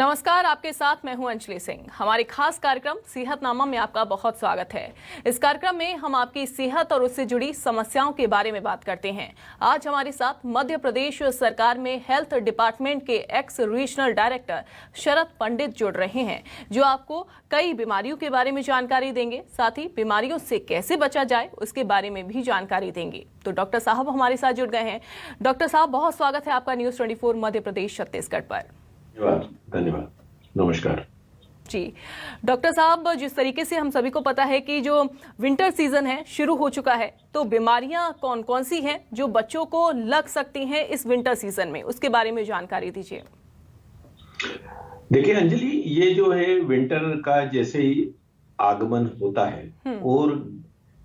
नमस्कार, आपके साथ मैं हूं अंजलि सिंह। हमारे खास कार्यक्रम सेहतनामा में आपका बहुत स्वागत है। इस कार्यक्रम में हम आपकी सेहत और उससे जुड़ी समस्याओं के बारे में बात करते हैं। आज हमारे साथ मध्य प्रदेश सरकार में हेल्थ डिपार्टमेंट के एक्स रीजनल डायरेक्टर शरद पंडित जुड़ रहे हैं, जो आपको कई बीमारियों के बारे में जानकारी देंगे, साथ ही बीमारियों से कैसे बचा जाए उसके बारे में भी जानकारी देंगे। तो डॉक्टर साहब हमारे साथ जुड़ गए हैं। डॉक्टर साहब, बहुत स्वागत है आपका न्यूज़ 24 मध्य प्रदेश छत्तीसगढ़ पर। धन्यवाद। नमस्कार जी डॉक्टर साहब, जिस तरीके से हम सभी को पता है कि जो विंटर सीजन है शुरू हो चुका है, तो बीमारियां कौन कौन सी हैं जो बच्चों को लग सकती हैं इस विंटर सीजन में, उसके बारे में जानकारी दीजिए। देखिए अंजलि, ये जो है विंटर का जैसे ही आगमन होता है और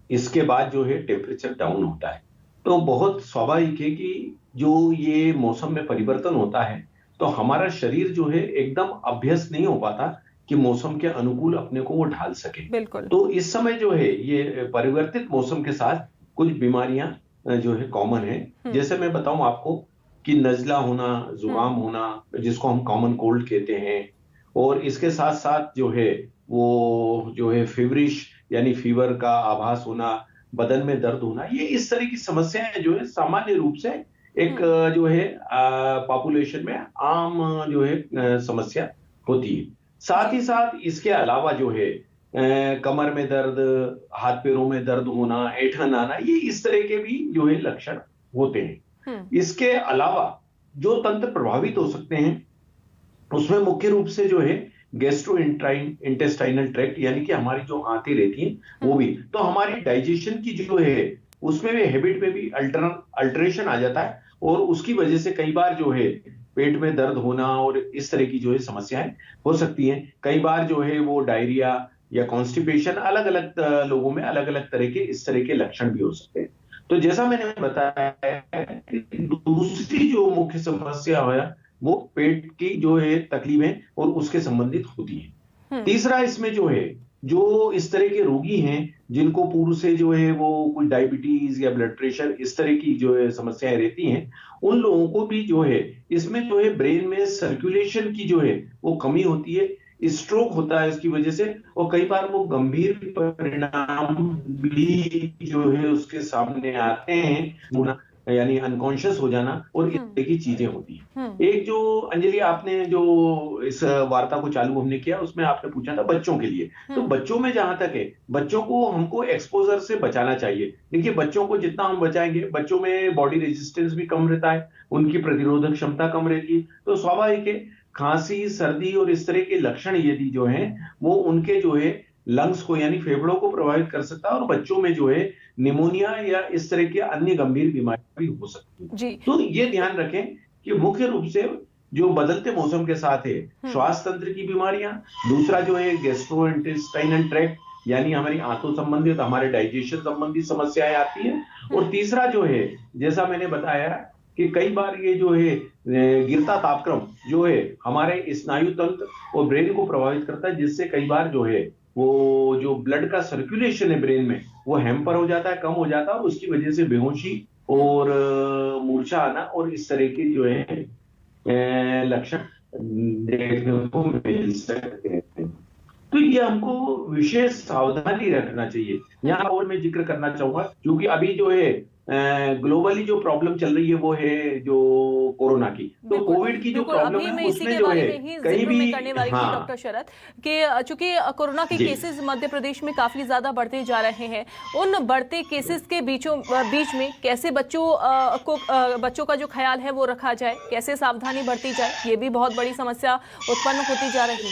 इसके बाद जो है टेम्परेचर डाउन होता है, तो बहुत स्वाभाविक है कि जो ये मौसम में परिवर्तन होता है तो हमारा शरीर जो है एकदम अभ्यस्त नहीं हो पाता कि मौसम के अनुकूल अपने को वो ढाल सके। बिल्कुल। तो इस समय जो है ये परिवर्तित मौसम के साथ कुछ बीमारियां जो है कॉमन है। जैसे मैं बताऊं आपको कि नजला होना, जुकाम होना, जिसको हम कॉमन कोल्ड कहते हैं, और इसके साथ साथ जो है वो जो है फीवरिश यानी फीवर का आभास होना, बदन में दर्द होना, ये इस तरह की समस्याएं जो है सामान्य रूप से एक जो है पॉपुलेशन में आम जो है समस्या होती है। साथ ही साथ इसके अलावा जो है कमर में दर्द, हाथ पैरों में दर्द होना, ऐंठन आना, ये इस तरह के भी जो है लक्षण होते हैं। इसके अलावा जो तंत्र प्रभावित हो सकते हैं उसमें मुख्य रूप से जो है गैस्ट्रो इंटेस्टाइनल ट्रैक्ट यानी कि हमारी जो आंतें रहती हैं वो भी, तो हमारी डाइजेशन की जो है उसमें भी हैबिट में भी अल्टरेशन आ जाता है और उसकी वजह से कई बार जो है पेट में दर्द होना और इस तरह की जो है समस्याएं हो सकती हैं। कई बार जो है वो डायरिया या कॉन्स्टिपेशन, अलग अलग लोगों में अलग अलग तरह के इस तरह के लक्षण भी हो सकते हैं। तो जैसा मैंने बताया, दूसरी जो मुख्य समस्या है वो पेट की जो है तकलीफें और उसके संबंधित होती है। तीसरा इसमें जो है जो इस तरह के रोगी हैं जिनको पूर्व से जो है वो कुछ डायबिटीज या ब्लड प्रेशर इस तरह की जो है समस्याएं रहती हैं, उन लोगों को भी जो है इसमें जो है ब्रेन में सर्कुलेशन की जो है वो कमी होती है, स्ट्रोक होता है इसकी वजह से, और कई बार वो गंभीर परिणाम भी जो है उसके सामने आते हैं, यानी अनकॉन्शियस हो जाना और इस तरह की चीजें होती हैं। एक जो अंजलि आपने जो इस वार्ता को चालू हमने किया उसमें आपने पूछा था बच्चों के लिए, तो बच्चों में जहां तक है, बच्चों को हमको एक्सपोजर से बचाना चाहिए। देखिए बच्चों को जितना हम बचाएंगे, बच्चों में बॉडी रेजिस्टेंस भी कम रहता है, उनकी प्रतिरोधक क्षमता कम रहती है, तो स्वाभाविक है खांसी, सर्दी और इस तरह के लक्षण यदि जो है वो उनके जो है लंग्स को यानी फेफड़ों को प्रभावित कर सकता है और बच्चों में जो है निमोनिया या इस तरह की अन्य गंभीर बीमारी भी हो सकती है। तो ये ध्यान रखें कि मुख्य रूप से जो बदलते मौसम के साथ है श्वास तंत्र की बीमारियां, दूसरा जो है गैस्ट्रो इंटेस्टाइनल ट्रैक्ट यानी हमारी आंतों संबंधित, हमारे डाइजेशन संबंधित समस्याएं आती हैं, और तीसरा जो है जैसा मैंने बताया कि कई बार ये जो है गिरता तापक्रम जो है हमारे स्नायु तंत्र और ब्रेन को प्रभावित करता है, जिससे कई बार जो है वो जो ब्लड का सर्कुलेशन है ब्रेन में वो हैम्पर हो जाता है, कम हो जाता है, और उसकी वजह से बेहोशी और मूर्छा आना और इस तरह के जो है लक्षण देखने को मिल सकते हैं। तो ये हमको विशेष सावधानी रखना चाहिए। यहाँ और मैं जिक्र करना चाहूंगा क्योंकि अभी जो है ग्लोबली जो प्रॉब्लम चल रही है वो है जो कोरोना की, तो कोविड की जो प्रॉब्लम है उसमें जो है कहीं भी करने वाली थी डॉक्टर शरद कि चूंकि कोरोना के केसेस मध्य प्रदेश में काफी ज्यादा बढ़ते जा रहे हैं, उन बढ़ते केसेस के बीच में कैसे बच्चों का जो ख्याल है वो रखा जाए, कैसे सावधानी बरती जाए, ये भी बहुत बड़ी समस्या उत्पन्न होती जा रही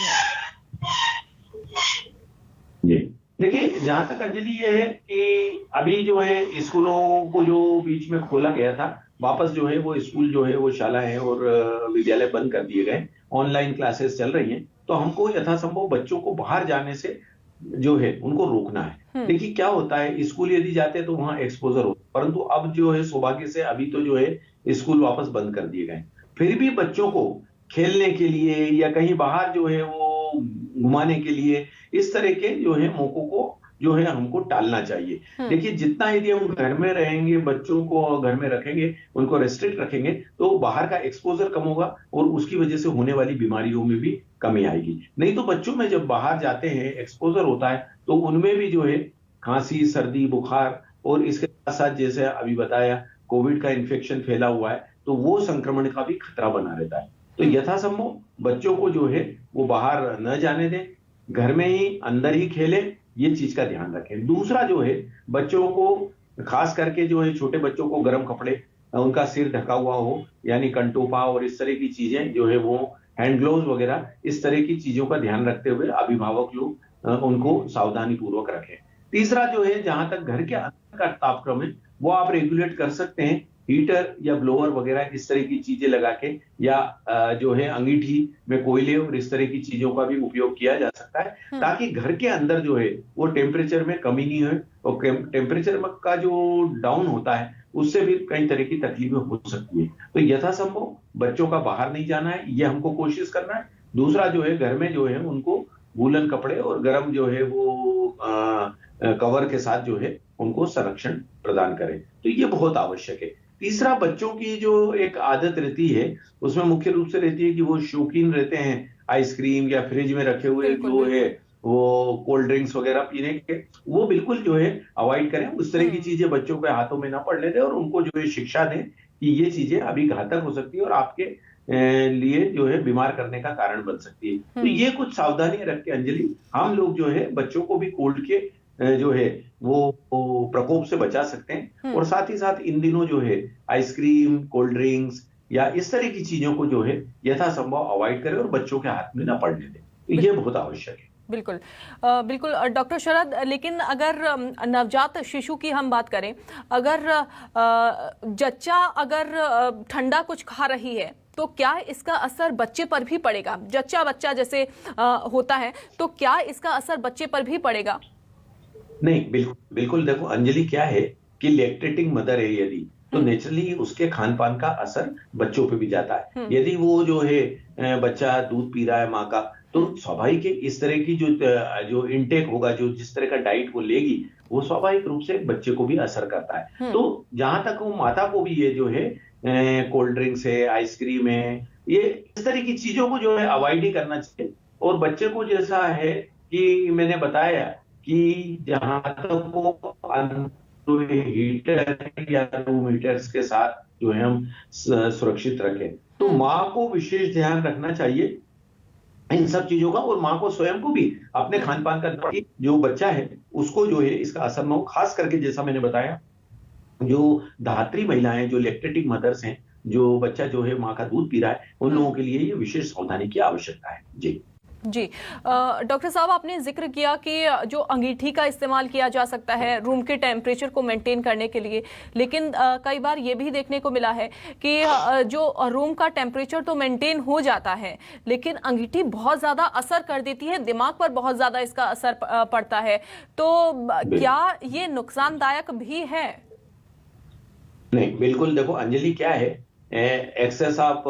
है। देखिए जहां तक अंजलि ये है कि अभी जो है स्कूलों को जो बीच में खोला गया था, वापस जो है वो स्कूल जो है वो शालाएं और विद्यालय बंद कर दिए गए, ऑनलाइन क्लासेस चल रही हैं, तो हमको यथासंभव बच्चों को बाहर जाने से जो है उनको रोकना है। देखिए क्या होता है, स्कूल यदि जाते हैं तो वहां एक्सपोजर होता है, परंतु अब जो है सौभाग्य से अभी तो जो है स्कूल वापस बंद कर दिए गए, फिर भी बच्चों को खेलने के लिए या कहीं बाहर जो है वो घुमाने के लिए इस तरह के जो है मौकों को जो है हमको टालना चाहिए। देखिए, जितना यदि हम घर में रहेंगे, बच्चों को घर में रखेंगे, उनको रेस्ट्रिक्ट रखेंगे, तो बाहर का एक्सपोजर कम होगा और उसकी वजह से होने वाली बीमारियों में भी कमी आएगी। नहीं तो बच्चों में जब बाहर जाते हैं, एक्सपोजर होता है, तो उनमें भी जो है खांसी, सर्दी, बुखार और इसके साथ साथ जैसे अभी बताया कोविड का इन्फेक्शन फैला हुआ है, तो वो संक्रमण का भी खतरा बना रहता है। तो यथासंभव बच्चों को जो है वो बाहर न जाने दें, घर में ही अंदर ही खेलें, ये चीज का ध्यान रखें। दूसरा जो है, बच्चों को खास करके जो है छोटे बच्चों को गर्म कपड़े, उनका सिर ढका हुआ हो, यानी कंटोपा और इस तरह की चीजें जो है वो हैंड ग्लोव्स वगैरह इस तरह की चीजों का ध्यान रखते हुए अभिभावक लोग उनको सावधानी पूर्वक रखें। तीसरा जो है, जहां तक घर के अंदर का तापक्रम है वो आप रेगुलेट कर सकते हैं, हीटर या ब्लोअर वगैरह इस तरह की चीजें लगा के, या जो है अंगीठी में कोयले और इस तरह की चीजों का भी उपयोग किया जा सकता है, ताकि घर के अंदर जो है वो टेम्परेचर में कमी नहीं हो, और टेम्परेचर का जो डाउन होता है उससे भी कई तरह की तकलीफें हो सकती है। तो यथासंभव बच्चों का बाहर नहीं जाना है, ये हमको कोशिश करना है। दूसरा जो है, घर में जो है उनको वूलन कपड़े और गर्म जो है वो कवर के साथ जो है उनको संरक्षण प्रदान करें, तो ये बहुत आवश्यक है। तीसरा, बच्चों की जो एक आदत रहती है उसमें मुख्य रूप से रहती है कि वो शौकीन रहते हैं आइसक्रीम या फ्रिज में रखे हुए जो है वो कोल्ड ड्रिंक्स वगैरह पीने के, वो बिल्कुल जो है अवॉइड करें। उस तरह की चीजें बच्चों के हाथों में ना पड़ने दें और उनको जो है शिक्षा दें कि ये चीजें अभी घातक हो सकती है और आपके लिए जो है बीमार करने का कारण बन सकती है। तो ये कुछ सावधानी रख के अंजलि, हम लोग जो है बच्चों को भी कोल्ड के जो है वो प्रकोप से बचा सकते हैं, और साथ ही साथ इन दिनों जो है आइसक्रीम, कोल्ड ड्रिंक्स या इस तरह की चीजों को जो है यथासंभव अवॉइड करें और बच्चों के हाथ में ना पड़ने दें। तो ये बहुत आवश्यक है। बिल्कुल बिल्कुल डॉक्टर शरद, लेकिन अगर नवजात शिशु की हम बात करें, अगर जच्चा अगर ठंडा कुछ खा रही है तो क्या इसका असर बच्चे पर भी पड़ेगा? जच्चा बच्चा जैसे होता है, तो क्या इसका असर बच्चे पर भी पड़ेगा? नहीं, बिल्कुल बिल्कुल। देखो अंजलि, क्या है कि लैक्टेटिंग मदर है यदि, तो नेचुरली उसके खान पान का असर बच्चों पे भी जाता है। यदि वो जो है बच्चा दूध पी रहा है माँ का, तो स्वाभाविक है इस तरह की जो इनटेक होगा, जो जिस तरह का डाइट वो लेगी, वो स्वाभाविक रूप से बच्चे को भी असर करता है। तो जहां तक वो माता को भी ये जो है कोल्ड ड्रिंक्स है, आइसक्रीम है, ये इस तरह की चीजों को जो है अवॉइड ही करना चाहिए। और बच्चे को जैसा है कि मैंने बताया कि जहां तक वो हीटर या रूम हीटर्स के साथ जो है हम सुरक्षित रखें, तो माँ को विशेष ध्यान रखना चाहिए इन सब चीजों का, और माँ को स्वयं को भी अपने खान पान का, जो बच्चा है उसको जो है इसका असर न हो। खास करके जैसा मैंने बताया, जो धात्री महिलाएं, जो लैक्टेटिंग मदर्स हैं, जो बच्चा जो है माँ का दूध पी रहा है, उन लोगों के लिए ये विशेष सावधानी की आवश्यकता है। जी जी डॉक्टर साहब, आपने जिक्र किया कि जो अंगीठी का इस्तेमाल किया जा सकता है रूम के टेम्परेचर को मेंटेन करने के लिए, लेकिन कई बार ये भी देखने को मिला है कि जो रूम का टेम्परेचर तो मेंटेन हो जाता है, लेकिन अंगीठी बहुत ज़्यादा असर कर देती है, दिमाग पर बहुत ज़्यादा इसका असर पड़ता है, तो क्या ये नुकसानदायक भी है? नहीं, बिल्कुल। देखो अंजलि, क्या है, excess of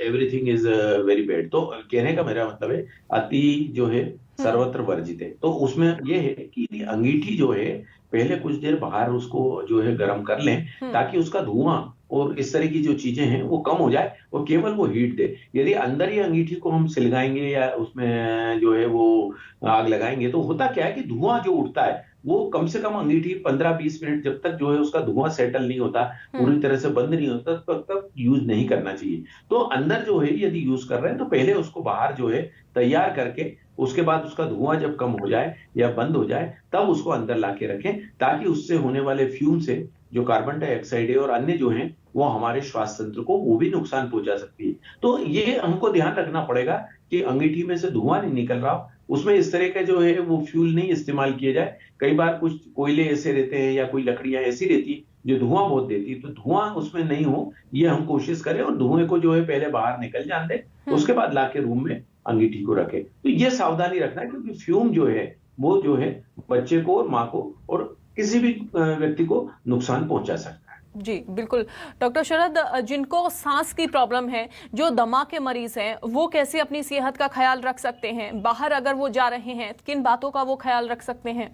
everything is very bad. तो कहने का मेरा मतलब है, अति जो है सर्वत्र वर्जित है। तो उसमें ये है कि अंगीठी जो है पहले कुछ देर बाहर उसको जो है गर्म कर लें, ताकि उसका धुआं और इस तरह की जो चीजें हैं वो कम हो जाए और केवल वो हीट दे। यदि अंदर ही अंगीठी को हम सिलगाएंगे या उसमें जो है वो आग लगाएंगे, तो होता क्या है कि धुआं जो उठता है वो कम से कम अंगीठी 15-20 मिनट जब तक जो है उसका धुआं सेटल नहीं होता, पूरी तरह से बंद नहीं होता, तब तक यूज नहीं करना चाहिए। तो अंदर जो है यदि यूज कर रहे हैं तो पहले उसको बाहर जो है तैयार करके, उसके बाद उसका धुआं जब कम हो जाए या बंद हो जाए, तब उसको अंदर लाके रखें, ताकि उससे होने वाले फ्यूम से जो कार्बन डाइऑक्साइड है और अन्य जो है वो हमारे श्वास तंत्र को वो भी नुकसान पहुंचा सकती है। तो ये हमको ध्यान रखना पड़ेगा कि अंगीठी में से धुआं नहीं निकल रहा, उसमें इस तरह का जो है वो फ्यूल नहीं इस्तेमाल किया जाए। कई बार कुछ कोयले ऐसे रहते हैं या कोई लकड़ियां ऐसी रहती है जो धुआं बहुत देती है, तो धुआं उसमें नहीं हो ये हम कोशिश करें, और धुएं को जो है पहले बाहर निकल जाने दें, उसके बाद लाके रूम में अंगीठी को रखें। तो ये सावधानी रखना है, क्योंकि फ्यूम जो है वो जो है बच्चे को और माँ को और किसी भी व्यक्ति को नुकसान पहुंचा सकता है। जी बिल्कुल। डॉक्टर शरद, जिनको सांस की प्रॉब्लम है, जो दमा के मरीज हैं, वो कैसे अपनी सेहत का ख्याल रख सकते हैं? बाहर अगर वो जा रहे हैं, किन बातों का वो ख्याल रख सकते हैं?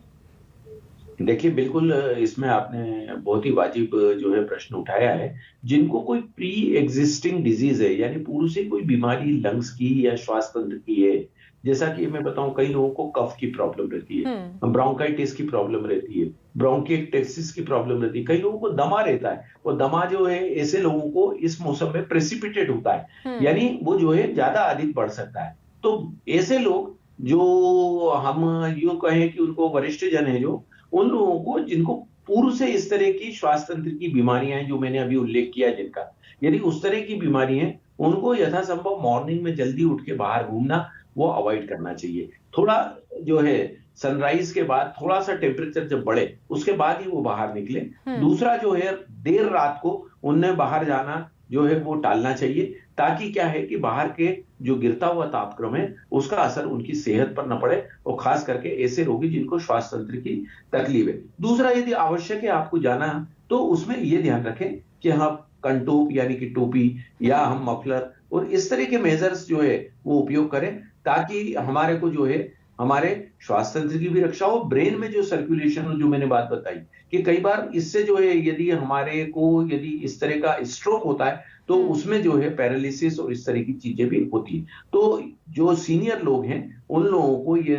देखिए, बिल्कुल इसमें आपने बहुत ही वाजिब जो है प्रश्न उठाया है। जिनको कोई प्री एग्जिस्टिंग डिजीज है, यानी पूर्व से कोई बीमारी लंग्स की या श्वास तंत्र की है, जैसा कि मैं बताऊं, कई लोगों को कफ की प्रॉब्लम रहती है, ब्रोंकाइटिस की प्रॉब्लम रहती है, ब्रोंकिएक्टेसिस की प्रॉब्लम रहती है, कई लोगों को दमा रहता है। और दमा जो है, ऐसे लोगों को इस मौसम में प्रेसिपिटेट होता है, यानी वो जो है ज्यादा अधिक बढ़ सकता है। तो ऐसे लोग जो हम यूं कहें कि उनको वरिष्ठ जन है, जो उन लोगों को जिनको पूर्व से इस तरह की श्वास तंत्र की बीमारियां हैं, जो मैंने अभी उल्लेख किया, जिनका यदि उस तरह की बीमारी है, उनको यथासंभव मॉर्निंग में जल्दी उठ के बाहर घूमना वो अवॉइड करना चाहिए। थोड़ा जो है सनराइज के बाद थोड़ा सा टेम्परेचर जब बढ़े, उसके बाद ही वो बाहर निकले। दूसरा जो है, देर रात को उन्हें बाहर जाना जो है वो टालना चाहिए, ताकि क्या है कि बाहर के जो गिरता हुआ तापक्रम है, उसका असर उनकी सेहत पर न पड़े, और खास करके ऐसे रोगी जिनको श्वास तंत्र की तकलीफ है। दूसरा, यदि आवश्यक है आपको जाना, तो उसमें ये ध्यान रखें कि हम कंटोप यानी कि टोपी या हम मफलर और इस तरह के मेजर्स जो है वो उपयोग करें, ताकि हमारे को जो है हमारे श्वास तंत्र की भी रक्षा हो। ब्रेन में जो सर्कुलेशन, जो मैंने बात बताई कि कई बार इससे जो है, यदि हमारे को यदि इस तरह का स्ट्रोक होता है, तो उसमें जो है पैरालिसिस और इस तरह की चीजें भी होती है। तो जो सीनियर लोग हैं, उन लोगों को ये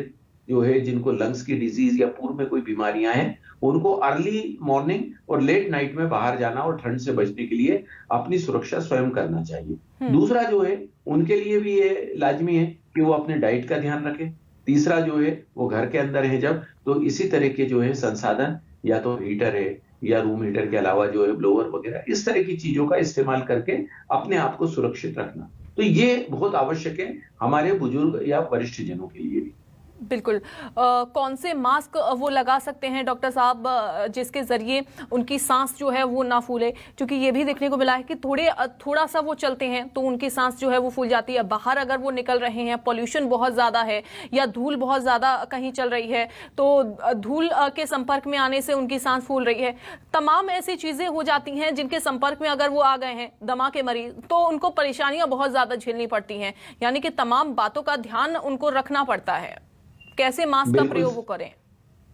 जो है, जिनको लंग्स की डिजीज या पूर्व में कोई बीमारियां हैं, उनको अर्ली मॉर्निंग और लेट नाइट में बाहर जाना और ठंड से बचने के लिए अपनी सुरक्षा स्वयं करना चाहिए। दूसरा जो है, उनके लिए भी ये लाजमी है कि वो अपने डाइट का ध्यान रखें। तीसरा जो है, वो घर के अंदर है जब, तो इसी तरह के जो है संसाधन, या तो हीटर है या रूम हीटर के अलावा जो है ब्लोअर वगैरह, इस तरह की चीजों का इस्तेमाल करके अपने आप को सुरक्षित रखना, तो ये बहुत आवश्यक है हमारे बुजुर्ग या वरिष्ठ जनों के लिए भी। बिल्कुल। कौन से मास्क वो लगा सकते हैं डॉक्टर साहब, जिसके जरिए उनकी सांस जो है वो ना फूले? क्योंकि ये भी देखने को मिला है कि थोड़ा सा वो चलते हैं तो उनकी सांस जो है वो फूल जाती है। बाहर अगर वो निकल रहे हैं, पॉल्यूशन बहुत ज़्यादा है या धूल बहुत ज़्यादा कहीं चल रही है, तो धूल के संपर्क में आने से उनकी सांस फूल रही है। तमाम ऐसी चीज़ें हो जाती हैं जिनके संपर्क में अगर वो आ गए हैं दमा के मरीज, तो उनको परेशानियाँ बहुत ज़्यादा झेलनी पड़ती हैं। यानी कि तमाम बातों का ध्यान उनको रखना पड़ता है। कैसे मास्क का प्रयोग वो करें?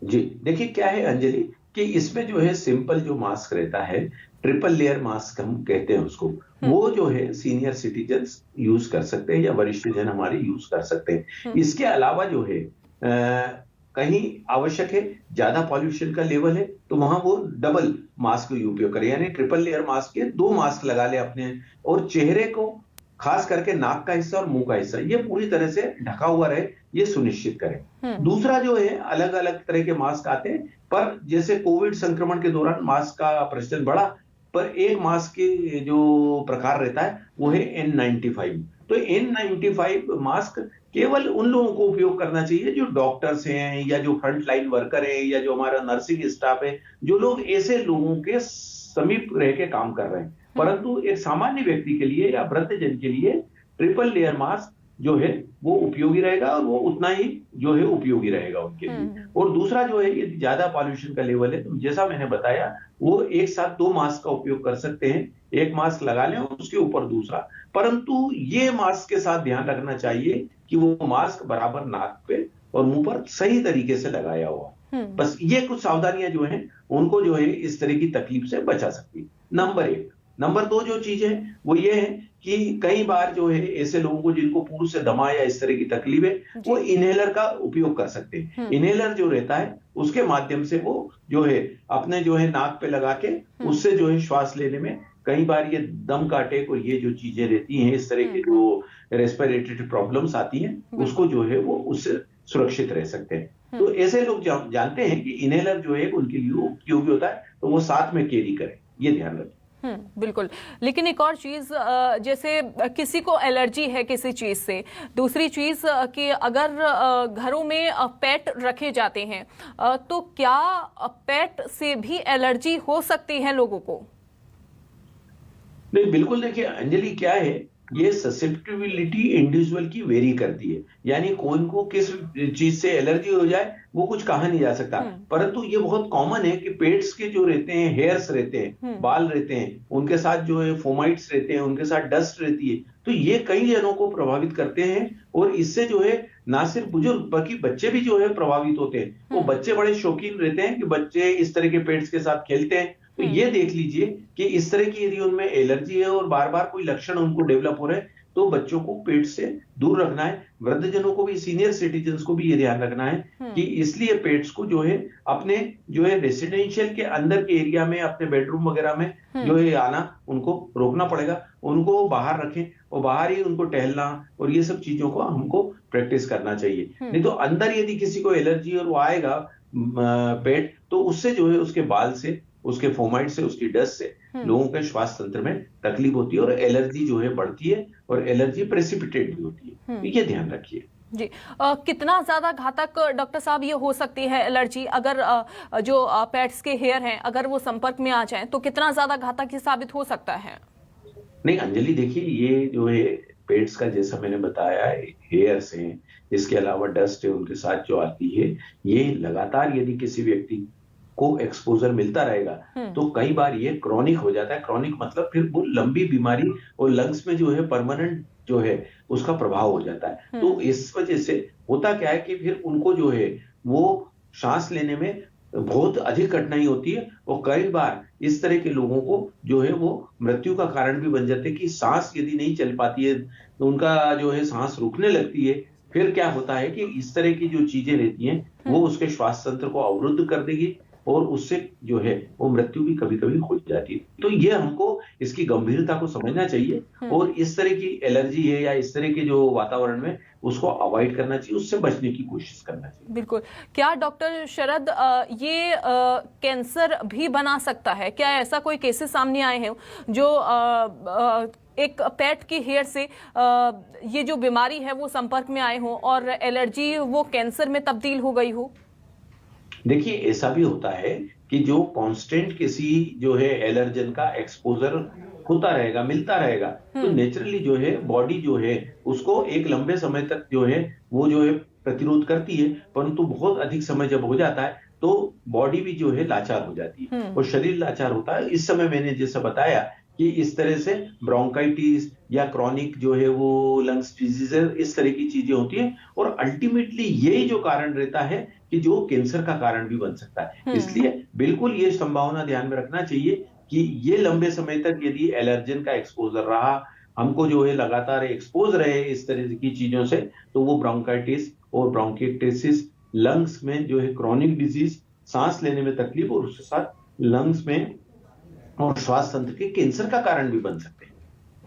जी देखिए, क्या है अंजलि, कि इसमें जो है सिंपल जो मास्क रहता है, ट्रिपल लेयर मास्क हम कहते हैं उसको, वो जो है सीनियर सिटीजन्स यूज कर सकते हैं या वरिष्ठ जन हमारे यूज कर सकते हैं। इसके अलावा जो है कहीं आवश्यक है, ज्यादा पॉल्यूशन का लेवल है, तो वहां वो डबल मास्क उपयोग करें, यानी ट्रिपल लेयर मास्क के 2 मास्क लगा ले अपने, और चेहरे को खास करके नाक का हिस्सा और मुंह का हिस्सा ये पूरी तरह से ढका हुआ रहे, ये सुनिश्चित करें। दूसरा जो है, अलग अलग तरह के मास्क आते हैं, पर जैसे कोविड संक्रमण के दौरान मास्क का प्रचलन बढ़ा, पर एक मास्क के जो प्रकार रहता है वो है N95। तो N95 मास्क केवल उन लोगों को उपयोग करना चाहिए जो डॉक्टर्स हैं, या जो फ्रंट लाइन वर्कर है, या जो हमारा नर्सिंग स्टाफ है, जो लोग ऐसे लोगों के समीप रह के काम कर रहे हैं। परंतु एक सामान्य व्यक्ति के लिए या वृद्धजन के लिए ट्रिपल लेयर मास्क जो है वो उपयोगी रहेगा, और वो उतना ही जो है उपयोगी रहेगा उनके लिए। और दूसरा जो है, ये ज्यादा पॉल्यूशन का लेवल है, तो जैसा मैंने बताया, वो एक साथ 2 मास्क का उपयोग कर सकते हैं। एक मास्क लगा लें और उसके ऊपर दूसरा, परंतु ये मास्क के साथ ध्यान रखना चाहिए कि वो मास्क बराबर नाक पे और मुंह पर सही तरीके से लगाया हुआ। बस ये कुछ सावधानियां जो हैं, उनको जो है इस तरह की तकलीफ से बचा सकती है, नंबर 1। नंबर 2 जो चीज है वो ये है कि कई बार जो है ऐसे लोगों को जिनको पूर्व से दमा या इस तरह की तकलीफ है, वो इनहेलर का उपयोग कर सकते हैं। इनहेलर जो रहता है, उसके माध्यम से वो जो है अपने जो है नाक पे लगा के, उससे जो है श्वास लेने में कई बार ये दम का अटैक और ये जो चीजें रहती हैं, इस तरह की जो रेस्पिरेटरी प्रॉब्लम्स आती हैं, उसको जो है वो उससे सुरक्षित रह सकते हैं। तो ऐसे लोग जानते हैं कि इनहेलर जो है उनके लिए उपयोगी होता है, तो वो साथ में कैरी करें, ये ध्यान रखें। बिल्कुल। लेकिन एक और चीज, जैसे किसी को एलर्जी है किसी चीज से, दूसरी चीज कि अगर घरों में पेट रखे जाते हैं, तो क्या पेट से भी एलर्जी हो सकती है लोगों को? नहीं, बिल्कुल। देखिए अंजलि, क्या है ये ससेप्टिबिलिटी इंडिविजुअल की वेरी करती है, यानी कौन को किस चीज से एलर्जी हो जाए वो कुछ कहा नहीं जा सकता। परंतु ये बहुत कॉमन है कि पेट्स के जो रहते हैं, हेयर्स रहते हैं, बाल रहते हैं, उनके साथ जो है फोमाइट्स रहते हैं, उनके साथ डस्ट रहती है, तो ये कई जनों को प्रभावित करते हैं। और इससे जो है ना सिर्फ बुजुर्ग बल्कि बच्चे भी जो है प्रभावित होते हैं। वो बच्चे बड़े शौकीन रहते हैं कि बच्चे इस तरह के पेट्स के साथ खेलते हैं। तो ये देख लीजिए कि इस तरह की यदि उनमें एलर्जी है और बार बार कोई लक्षण उनको डेवलप हो रहे हैं तो बच्चों को पेट से दूर रखना है। वृद्धजनों को भी, सीनियर सिटीजन्स को भी ये ध्यान रखना है कि इसलिए पेट्स को जो है अपने जो है रेसिडेंशियल के अंदर के एरिया में, अपने बेडरूम वगैरह में जो है आना उनको रोकना पड़ेगा। उनको बाहर रखें और बाहर ही उनको टहलना और ये सब चीजों को हमको प्रैक्टिस करना चाहिए। नहीं तो अंदर यदि किसी को एलर्जी और वो आएगा पेट, तो उससे जो है उसके बाल से, उसके फोमाइट से, उसकी डस्ट से लोगों के श्वास तंत्र में तकलीफ होती है और एलर्जी जो है बढ़ती है और एलर्जी प्रेसिपिटेट भी होती है। ये ध्यान रखिए जी। कितना ज्यादा घातक डॉक्टर साहब ये हो सकती है एलर्जी, अगर जो पेट्स के हेयर हैं अगर वो संपर्क में आ जाएं तो कितना ज्यादा घातक ये साबित हो सकता है? नहीं अंजलि, देखिए ये जो है पेट्स का, जैसा मैंने बताया, हेयर्स हैं, इसके अलावा डस्ट है, उनके साथ जो आती है, ये लगातार यदि किसी व्यक्ति को एक्सपोजर मिलता रहेगा तो कई बार ये क्रॉनिक हो जाता है। क्रॉनिक मतलब फिर वो लंबी बीमारी और लंग्स में जो है परमानेंट जो है उसका प्रभाव हो जाता है। तो इस वजह से होता क्या है कि फिर उनको जो है वो सांस लेने में बहुत अधिक कठिनाई होती है और कई बार इस तरह के लोगों को जो है वो मृत्यु का कारण भी बन जाते हैं कि सांस यदि नहीं चल पाती है तो उनका जो है सांस रुकने लगती है। फिर क्या होता है कि इस तरह की जो चीजें रहती हैं वो उसके श्वास तंत्र को अवरुद्ध कर देगी और उससे जो है वो मृत्यु भी कभी कभी हो जाती है। तो ये हमको इसकी गंभीरता को समझना चाहिए और इस तरह की एलर्जी है या इस तरह के जो वातावरण में उसको अवॉइड करना चाहिए, उससे बचने की कोशिश करना चाहिए। बिल्कुल। क्या डॉक्टर शरद ये कैंसर भी बना सकता है? क्या ऐसा कोई केसेस सामने आए हैं जो एक पेट की हेयर से ये जो बीमारी है वो संपर्क में आए हो और एलर्जी वो कैंसर में तब्दील हो गई हो? देखिए ऐसा भी होता है कि जो कांस्टेंट किसी जो है एलर्जन का एक्सपोजर होता रहेगा, मिलता रहेगा, तो नेचुरली जो है बॉडी जो है उसको एक लंबे समय तक जो है वो जो है प्रतिरोध करती है। परंतु बहुत अधिक समय जब हो जाता है तो बॉडी भी जो है लाचार हो जाती है और शरीर लाचार होता है। इस समय मैंने जैसा बताया कि इस तरह से ब्रोंकाइटिस या क्रॉनिक जो है वो लंग्स डिजीज, इस तरह की चीजें होती है और अल्टीमेटली यही जो कारण रहता है कि जो कैंसर का कारण भी बन सकता है। इसलिए बिल्कुल ये संभावना ध्यान में रखना चाहिए कि ये लंबे समय तक यदि एलर्जन का एक्सपोजर रहा, हमको जो है लगातार एक्सपोज रहे इस तरह की चीजों से, तो वो ब्रोंकाइटिस और ब्रोंकिटिस, लंग्स में जो है क्रॉनिक डिजीज, सांस लेने में तकलीफ और उसके साथ लंग्स में और श्वास तंत्र के कैंसर का कारण भी बन सकते हैं।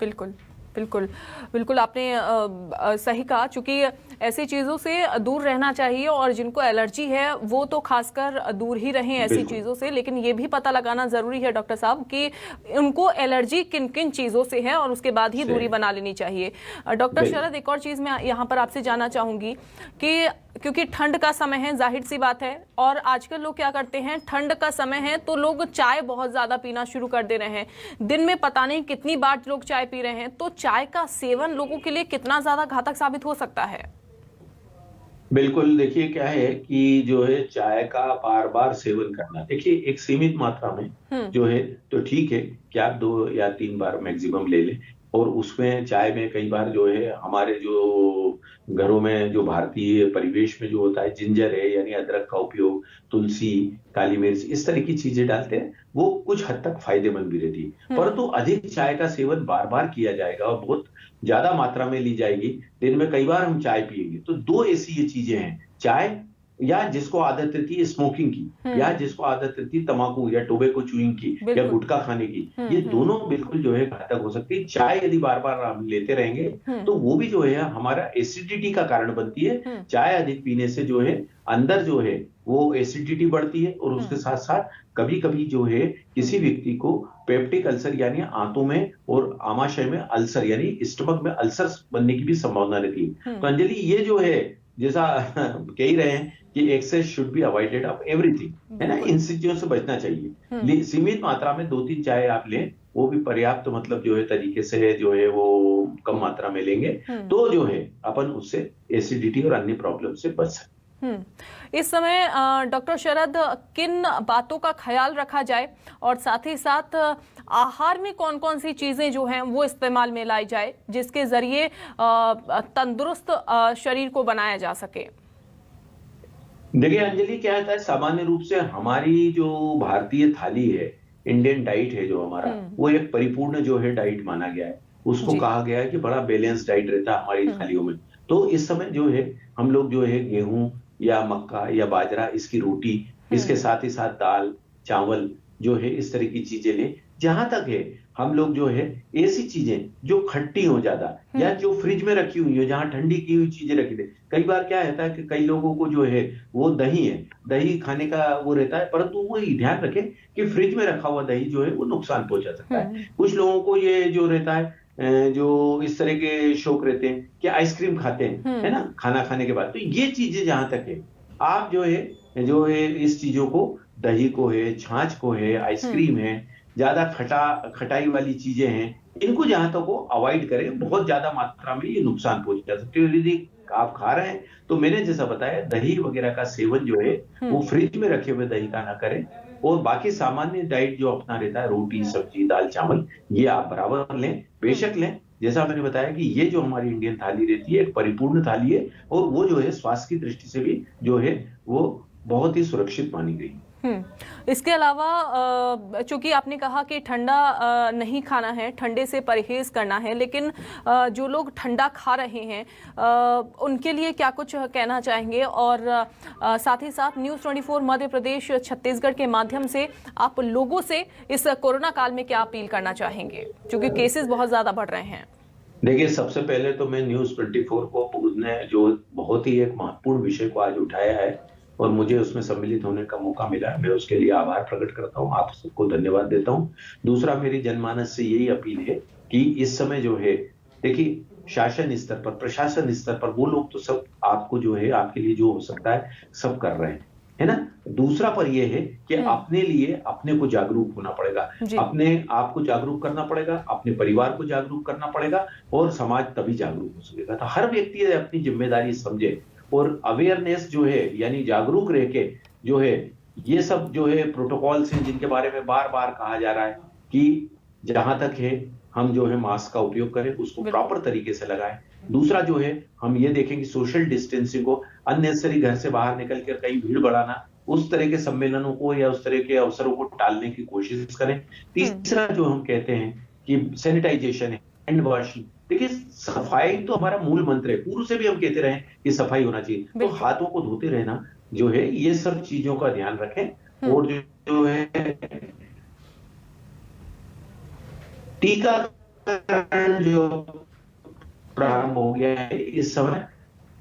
बिल्कुल बिल्कुल बिल्कुल, आपने सही कहा। चूंकि ऐसी चीज़ों से दूर रहना चाहिए और जिनको एलर्जी है वो तो खासकर दूर ही रहें ऐसी चीज़ों से, लेकिन ये भी पता लगाना ज़रूरी है डॉक्टर साहब कि उनको एलर्जी किन किन चीज़ों से है और उसके बाद ही दूरी बना लेनी चाहिए। डॉक्टर शरद, एक और चीज़ मैं यहाँ पर आपसे जानना चाहूँगी कि क्योंकि ठंड का समय है, जाहिर सी बात है, और आजकल लोग क्या करते हैं, ठंड का समय है तो लोग चाय बहुत ज़्यादा पीना शुरू कर दे रहे हैं। दिन में पता नहीं कितनी बार लोग चाय पी रहे हैं, तो चाय का सेवन लोगों के लिए कितना ज़्यादा घातक साबित हो सकता है? बिल्कुल, देखिए क्या है कि जो है चाय का बार बार सेवन करना, देखिए एक सीमित मात्रा में जो है तो ठीक है कि आप 2 या 3 बार मैक्सिमम ले लें। और उसमें चाय में कई बार जो है हमारे जो घरों में जो भारतीय परिवेश में जो होता है, जिंजर है यानी अदरक का उपयोग, तुलसी, काली मिर्च, इस तरह की चीजें डालते हैं, वो कुछ हद तक फायदेमंद भी रहती है। परंतु अधिक चाय का सेवन बार बार किया जाएगा और बहुत ज्यादा मात्रा में ली जाएगी, दिन में कई बार हम चाय पिएंगे, तो 2 ऐसी ये चीजें हैं, चाय या जिसको आदत रहती है स्मोकिंग की या जिसको आदत रहती है तंबाकू या टोबैको च्यूइंग की या गुटखा खाने की, ये दोनों बिल्कुल जो है घातक हो सकती है। चाय यदि बार बार हम लेते रहेंगे तो वो भी जो है हमारा एसिडिटी का कारण बनती है। चाय अधिक पीने से जो है अंदर जो है वो एसिडिटी बढ़ती है और उसके साथ साथ कभी कभी जो है किसी व्यक्ति को पेप्टिक अल्सर यानी आंतों में और आमाशय में अल्सर यानी स्टमक में अल्सर बनने की भी संभावना रहती है। तो अंजलि, ये जो है जैसा कह ही रहे हैं कि excess should be avoided of everything, है ना, इन चीजों से बचना चाहिए। सीमित मात्रा में 2-3 चाय आप लें वो भी पर्याप्त मतलब जो है तरीके से जो है वो कम मात्रा में लेंगे तो जो है अपन उससे एसिडिटी और अन्य प्रॉब्लम से बच सकते। इस समय डॉक्टर शरद किन बातों का ख्याल रखा जाए और साथ ही साथ आहार में कौन कौन सी चीजें जो हैं वो इस्तेमाल में लाई जाए जिसके जरिए तंदुरुस्त शरीर को बनाया जा सके? देखिए अंजलि, क्या होता है सामान्य रूप से हमारी जो भारतीय थाली है, इंडियन डाइट है जो हमारा, वो एक परिपूर्ण जो है डाइट माना गया है। उसको कहा गया है कि बड़ा बैलेंस डाइट रहता है हमारी थालियों में। तो इस समय जो है हम लोग जो है गेहूं या मक्का या बाजरा, इसकी रोटी, इसके साथ ही साथ दाल चावल जो है इस तरह की चीजें लें। जहां तक है हम लोग जो है ऐसी चीजें जो खट्टी हो ज्यादा या जो फ्रिज में रखी हुई हो, जहां ठंडी की हुई चीजें रखी दे। कई बार क्या रहता है कि कई लोगों को जो है वो दही है, दही खाने का वो रहता है, परंतु वो ध्यान रखें कि फ्रिज में रखा हुआ दही जो है वो नुकसान पहुंचा सकता है। कुछ लोगों को ये जो रहता है जो इस तरह के शौक रहते हैं कि आइसक्रीम खाते हैं, है ना, खाना खाने के बाद। तो ये चीजें जहां तक है आप जो है इस चीजों को, दही को है, छाछ को है, आइसक्रीम है, ज्यादा खटाई वाली चीजें हैं, इनको जहां तक वो अवॉइड करें। बहुत ज्यादा मात्रा में ये नुकसान पहुंचा सकते हैं। यदि आप खा रहे हैं तो मैंने जैसा बताया दही वगैरह का सेवन जो है वो फ्रिज में रखे हुए दही का ना करें, और बाकी सामान्य डाइट जो अपना रहता है, रोटी सब्जी दाल चावल, ये आप बराबर लें, बेशक लें। जैसा मैंने बताया कि ये जो हमारी इंडियन थाली रहती है एक परिपूर्ण थाली है, और वो जो है स्वास्थ्य की दृष्टि से भी जो है वो बहुत ही सुरक्षित मानी गई। इसके अलावा चूंकि आपने कहा कि ठंडा नहीं खाना है, ठंडे से परहेज करना है, लेकिन जो लोग ठंडा खा रहे हैं उनके लिए क्या कुछ कहना चाहेंगे? और साथ ही साथ न्यूज़ 24 मध्य प्रदेश छत्तीसगढ़ के माध्यम से आप लोगों से इस कोरोना काल में क्या अपील करना चाहेंगे, क्योंकि केसेस बहुत ज्यादा बढ़ रहे हैं? देखिए, सबसे पहले तो मैं न्यूज़ 24 को उसने जो बहुत ही एक महत्वपूर्ण विषय को आज उठाया है और मुझे उसमें सम्मिलित होने का मौका मिला, मैं उसके लिए आभार प्रकट करता हूं, आप सबको धन्यवाद देता हूं। दूसरा, मेरी जनमानस से यही अपील है कि इस समय जो है देखिए शासन स्तर पर, प्रशासन स्तर पर वो लोग तो सब आपको जो है आपके लिए जो हो सकता है सब कर रहे हैं, है ना। दूसरा पर यह है कि अपने लिए अपने को जागरूक होना पड़ेगा, अपने आप को जागरूक करना पड़ेगा, अपने परिवार को जागरूक करना पड़ेगा, और समाज तभी जागरूक हो सकेगा। तो हर व्यक्ति अपनी जिम्मेदारी समझे और अवेयरनेस जो है यानी जागरूक रह के जो है ये सब जो है प्रोटोकॉल्स हैं जिनके बारे में बार बार कहा जा रहा है कि जहां तक है हम जो है मास्क का उपयोग करें, उसको प्रॉपर तरीके से लगाएं। दूसरा जो है हम ये देखें कि सोशल डिस्टेंसिंग को, अननेसेसरी घर से बाहर निकल कर कहीं भीड़ बढ़ाना, उस तरह के सम्मेलनों को या उस तरह के अवसरों को टालने की कोशिश करें। तीसरा जो हम कहते हैं कि सैनिटाइजेशन है, हैंड वॉशिंग। देखिए, सफाई तो हमारा मूल मंत्र है, पूर्व से भी हम कहते रहे कि सफाई होना चाहिए, तो हाथों को धोते रहना जो है, ये सब चीजों का ध्यान रखें। और जो है टीकाकरण जो प्रारंभ हो गया है इस समय,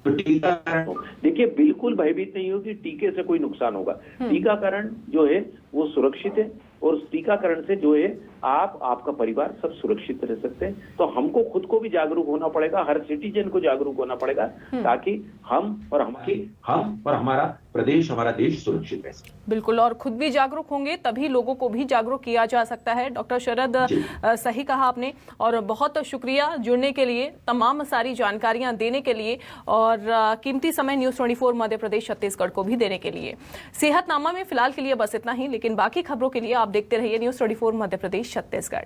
तो टीकाकरण देखिए बिल्कुल भयभीत नहीं हो कि टीके से कोई नुकसान होगा। टीकाकरण जो है वो सुरक्षित है, और उस टीकाकरण से जो है आपका परिवार सब सुरक्षित रह सकते हैं। तो हमको खुद को भी जागरूक होना पड़ेगा, हर सिटीजन को जागरूक होना पड़ेगा, ताकि हम और हमारा प्रदेश, हमारा देश सुरक्षित रह सके। बिल्कुल, और खुद भी जागरूक होंगे तभी लोगों को भी जागरूक किया जा सकता है। डॉक्टर शरद, सही कहा आपने, और बहुत शुक्रिया जुड़ने के लिए, तमाम सारी जानकारियां देने के लिए, और कीमती समय न्यूज़ 24 मध्य प्रदेश छत्तीसगढ़ को भी देने के लिए। सेहतनामा में फिलहाल के लिए बस इतना ही, लेकिन बाकी खबरों के लिए आप देखते रहिए न्यूज़ 24 मध्य प्रदेश छत्तीसगढ़।